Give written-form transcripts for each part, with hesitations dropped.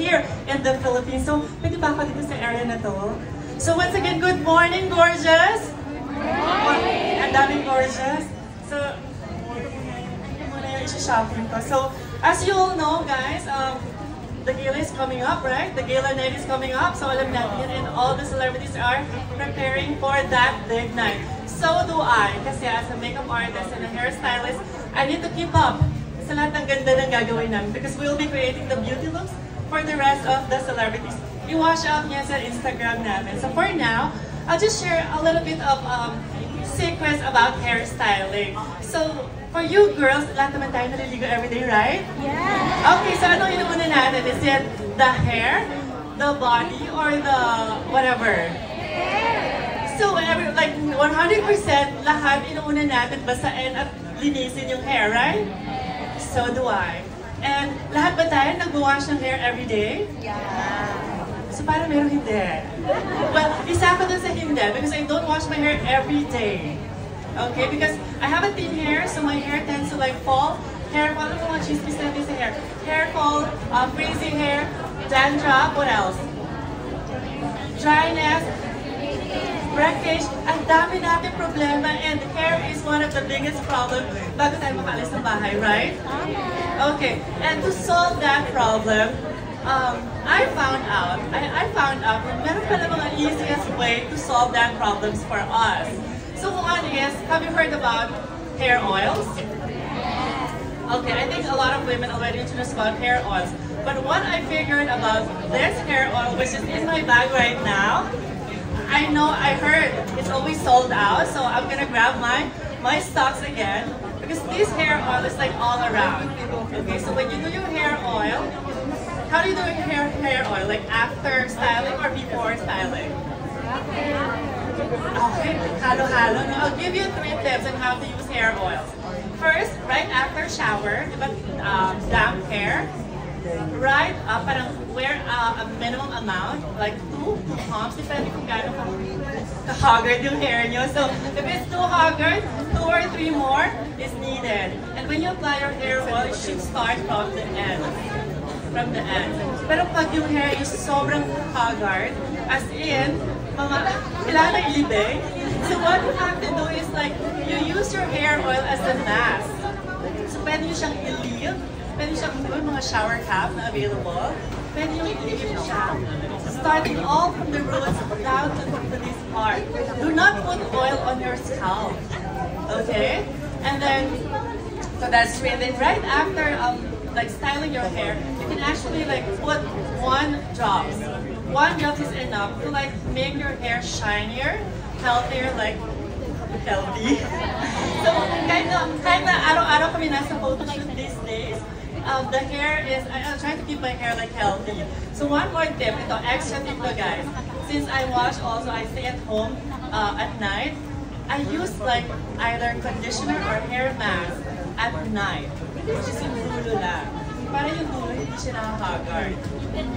here in the Philippines. So, pwede ba ako dito sa area na to? So, once again, good morning, gorgeous! Ang daming gorgeous. So, muna yung isi-shopping ko. So, as you all know, guys, the gala is coming up, right? The gala night is coming up. So, alam natin, and all the celebrities are preparing for that big night. So do I. Kasi as a makeup artist and a hairstylist, I need to keep up sa lahat ng ganda ng gagawin namin because we'll be creating the beauty looks for the rest of the celebrities. I-watch out niya sa Instagram namin. So for now, I'll just share a little bit of secrets about hairstyling. So, for you girls, lahat naman tayo naliligo everyday, right? Yeah! Okay, so ano inuuna natin? Is it the hair, the body, or the whatever? So, like 100% lahat inuuna natin basain at linisin yung hair, right? So do I. And lahat ba tayo nag-wash ng hair everyday? Yeah! So parang meron hindi. Well, isa ako dun sa hindi because I don't wash my hair every day. Okay, because I have a thin hair, so my hair tends to like fall. Hair fall, ano mga chismis natin sa hair? Hair fall, frizzy hair, dandruff, what else? Dryness, breakage, ang dami natin problema, and hair is one of the biggest problems bago tayo makaalis ng bahay, right? Okay, and to solve that problem, I found out that meron pala mga easiest way to solve that problems for us. So one is, have you heard about hair oils? Okay, I think a lot of women already introduced about hair oils. But what I figured about this hair oil, which is in my bag right now, I heard it's always sold out, so I'm gonna grab my stocks again because this hair oil is like all around. Okay, so when you do your hair oil, how do you do your hair oil? Like after styling or before styling? Okay, halo-halo. No? I'll give you 3 tips on how to use hair oils. First, right after shower, diba, damp hair, right? Parang wear a minimum amount, like 2 pumps, depende kung gaano ka-haggard yung hair nyo. So, if it's too haggard, 2 or 3 more is needed. And when you apply your hair oil, it should start from the end. Pero pag yung hair is sobrang haggard, as in, kailangan ilibig. So what you have to do is like, you use your hair oil as a mask. So pwede nyo siyang i-leave, pwede siyang yung mga shower cap na available, pwede nyo i-leave siya. Starting all from the roots down to this part. Do not put oil on your scalp. Okay? And then, so that's 3. And then right after like styling your hair, you can actually like put 1 drop. 1 drop is enough to like make your hair shinier, healthier, like healthy. So kind of araw-araw kami nasa photo shoot these days. The hair is, I'm trying to keep my hair like healthy. So one more tip, ito extra tip to guys. Since I wash also, I stay at home at night. I use like either conditioner or hair mask at night, which is yung dulo lang. Para yung dulo, hindi siya nakaka-haggard.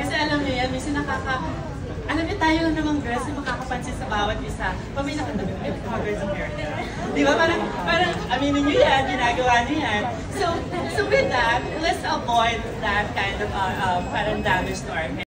Kasi alam niyo yan, minsan alam niyo tayo lang namang girls yung makakapansin sa bawat isa. Pag may nakatabi, ay, haggard sa hair niya. Di ba? Parang aminin niyo yan, ginagawa niyo yan. So with that, let's avoid that kind of parang damage to our hair.